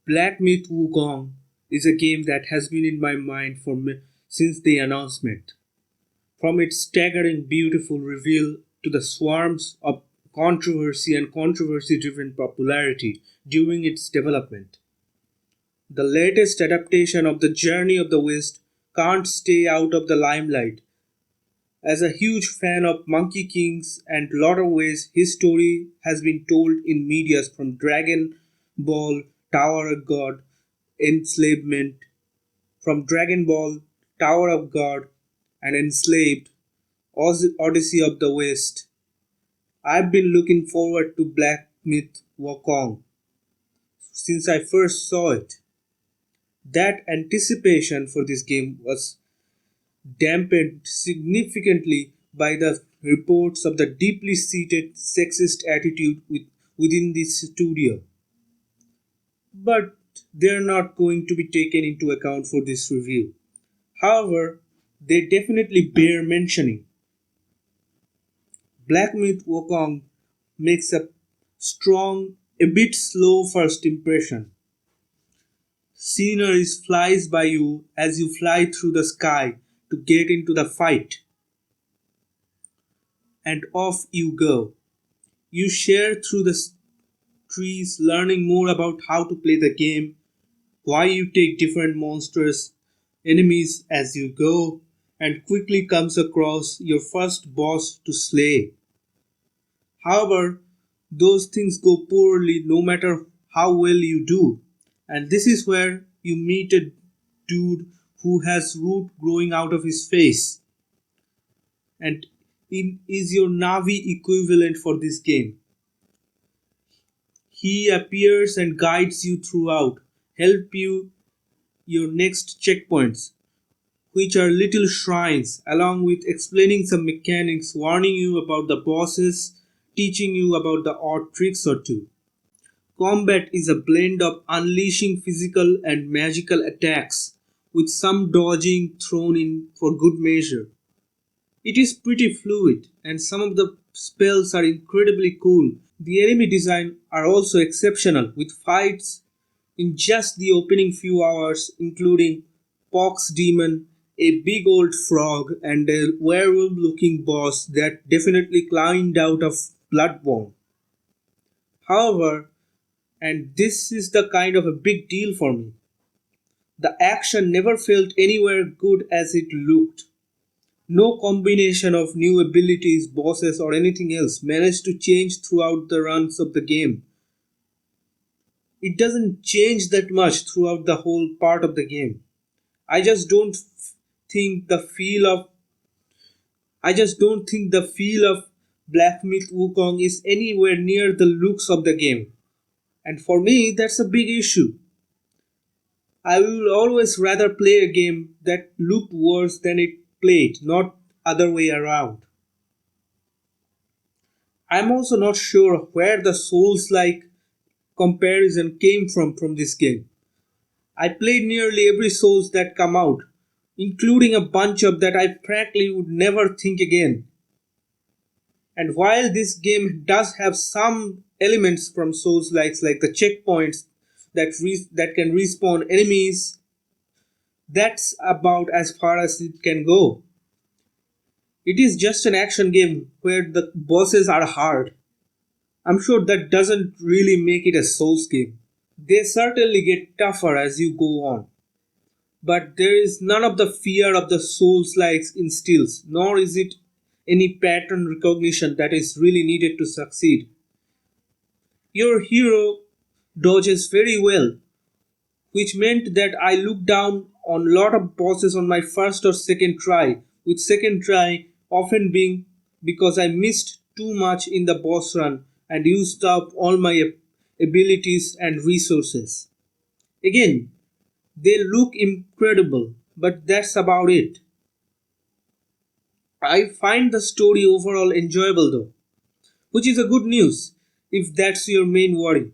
Black Myth Wukong is a game that has been in my mind since the announcement. From its staggering beautiful reveal to the swarms of controversy and controversy driven popularity during its development. The latest adaptation of The Journey of the West can't stay out of the limelight. As a huge fan of Monkey Kings and lot of ways his story has been told in medias from Dragon Ball, Tower of God, Enslavement, from Dragon Ball, Tower of God, and Enslaved, Odyssey of the West. I've been looking forward to Black Myth Wukong since I first saw it. That anticipation for this game was dampened significantly by the reports of the deeply seated sexist attitude within the studio. But they're not going to be taken into account for this review. However, they definitely bear mentioning. Black Myth Wukong makes a strong, a bit slow first impression. Scenery flies by you as you fly through the sky to get into the fight. And off you go. You share through the trees, learning more about how to play the game, why you take different monsters, enemies as you go, and quickly comes across your first boss to slay. However, those things go poorly no matter how well you do. And this is where you meet a dude who has root growing out of his face and is your Navi equivalent for this game. He appears and guides you throughout, help you your next checkpoints, which are little shrines, along with explaining some mechanics, warning you about the bosses, teaching you about the odd tricks or two. Combat is a blend of unleashing physical and magical attacks, with some dodging thrown in for good measure. It is pretty fluid, and some of the spells are incredibly cool. The enemy design are also exceptional, with fights in just the opening few hours, including Pox Demon, a big old frog, and a werewolf looking boss that definitely climbed out of Bloodborne. However, and this is the kind of a big deal for me, the action never felt anywhere good as it looked. No combination of new abilities, bosses, or anything else managed to change throughout the runs of the game. It doesn't change that much throughout the whole part of the game. I just don't think the feel of I just don't think the feel of Black Myth Wukong is anywhere near the looks of the game. And for me, that's a big issue. I will always rather play a game that looked worse than it played, not other way around. I'm also not sure where the Souls like comparison came from this game. I played nearly every Souls that come out, including a bunch of that I frankly would never think again. And while this game does have some elements from Souls likes like the checkpoints that can respawn enemies, that's about as far as it can go. It is just an action game where the bosses are hard. I'm sure that doesn't really make it a Souls game. They certainly get tougher as you go on. But there is none of the fear of the Souls likes instills, nor is it any pattern recognition that is really needed to succeed. Your hero dodges very well, which meant that I looked down on a lot of bosses on my first or second try, with second try often being because I missed too much in the boss run and used up all my abilities and resources. Again, they look incredible, but that's about it. I find the story overall enjoyable though, which is a good news if that's your main worry.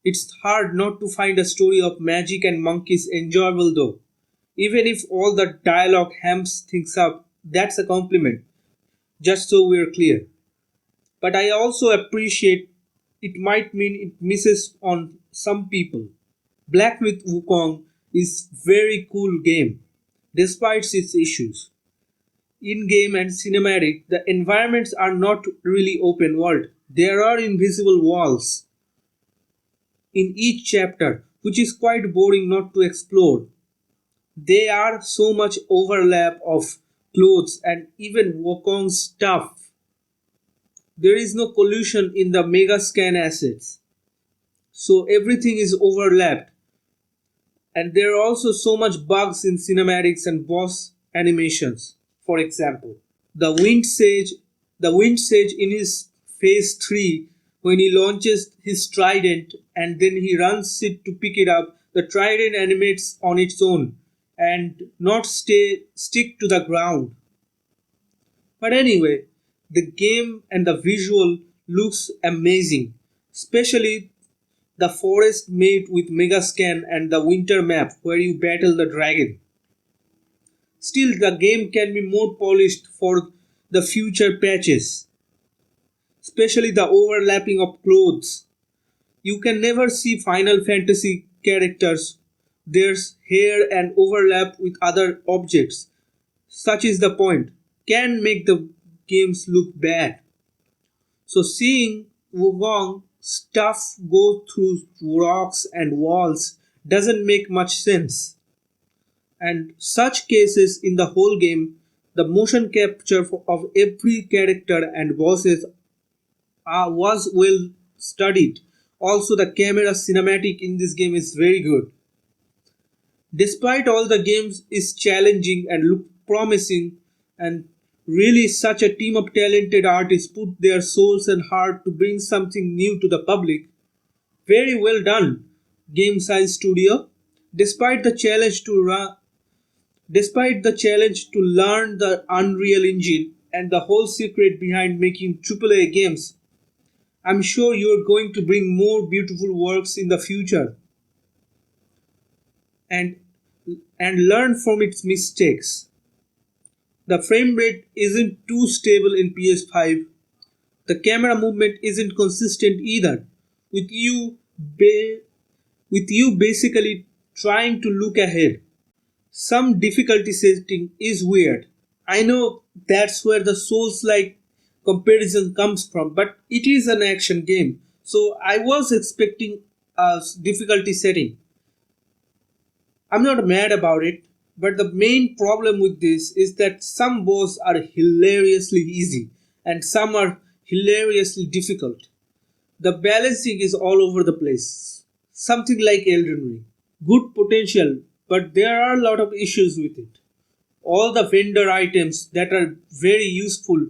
It's hard not to find a story of magic and monkeys enjoyable though. Even if all the dialogue hams things up, that's a compliment, just so we're clear. But I also appreciate it might mean it misses on some people. Black Myth Wukong is very cool game, despite its issues. In game and cinematic, the environments are not really open world. There are invisible walls in each chapter, which is quite boring not to explore. There are so much overlap of clothes and even Wukong's stuff. There is no collusion in the mega scan assets. So everything is overlapped, and there are also so much bugs in cinematics and boss animations. For example, the wind sage the wind sage in his phase 3, when he launches his trident and then he runs it to pick it up, the trident animates on its own and not stick to the ground. But anyway, the game and the visual looks amazing, especially the forest made with Megascan and the winter map where you battle the dragon. Still, the game can be more polished for the future patches, especially the overlapping of clothes. You can never see Final Fantasy characters. There's hair and overlap with other objects. Such is the point. Can make the games look bad. So seeing Wukong stuff go through rocks and walls doesn't make much sense. And such cases in the whole game, the motion capture of every character and bosses was well studied. Also, the camera cinematic in this game is very good. Despite all the games is challenging and look promising, and really such a team of talented artists put their souls and heart to bring something new to the public. Very well done, Game Science Studio. Despite the challenge to run, Despite the challenge to learn the Unreal Engine and the whole secret behind making AAA games, I'm sure you're going to bring more beautiful works in the future and learn from its mistakes. The frame rate isn't too stable in PS5. The camera movement isn't consistent either, with you ba- with you basically trying to look ahead. Some difficulty setting is weird. I know that's where the Souls like comparison comes from, but it is an action game, so I was expecting a difficulty setting. I'm not mad about it, but the main problem with this is that some boss are hilariously easy and some are hilariously difficult. The balancing is all over the place. Something like Elden Ring. Good potential, but there are a lot of issues with it. All the vendor items that are very useful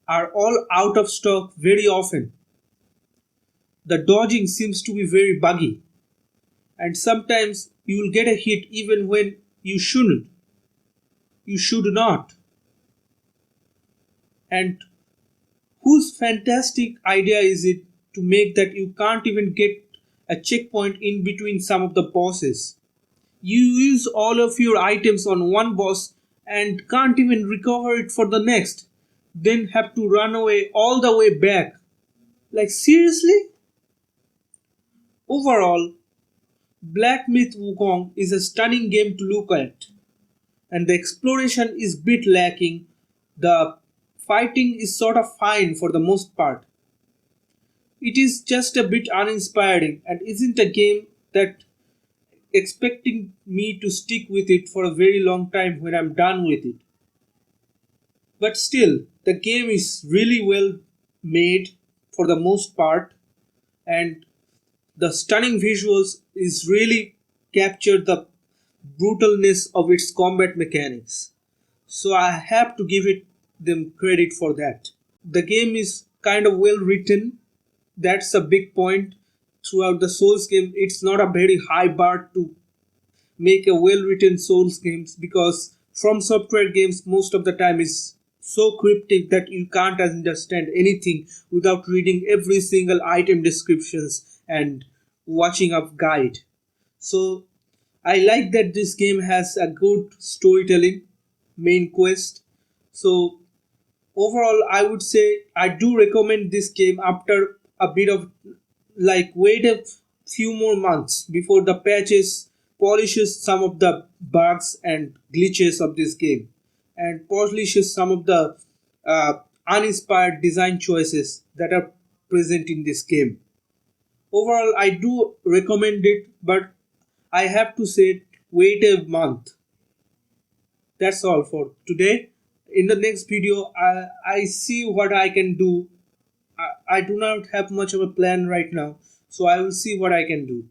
are all out of stock very often. The dodging seems to be very buggy, and sometimes you will get a hit even when you shouldn't. You should not. And whose fantastic idea is it to make that you can't even get a checkpoint in between some of the bosses? You use all of your items on one boss and can't even recover it for the next, then have to run away all the way back. Like, seriously? Overall, Black Myth Wukong is a stunning game to look at, and the exploration is bit lacking. The fighting is sort of fine for the most part. It is just a bit uninspiring and isn't a game that expecting me to stick with it for a very long time when I'm done with it. But still, the game is really well made for the most part, and the stunning visuals is really captured the brutalness of its combat mechanics. So I have to give it them credit for that. The game is kind of well written. That's a big point throughout the Souls game. It's not a very high bar to make a well written Souls games, because From Software games most of the time is so cryptic that you can't understand anything without reading every single item descriptions and watching a guide. So I like that this game has a good storytelling, main quest. So overall, I would say I do recommend this game after a bit of like wait a few more months before the patches polishes some of the bugs and glitches of this game and polishes some of the uninspired design choices that are present in this game. Overall, I do recommend it, but I have to say, wait a month. That's all for today. In the next video, I see what I can do. I do not have much of a plan right now, so I will see what I can do.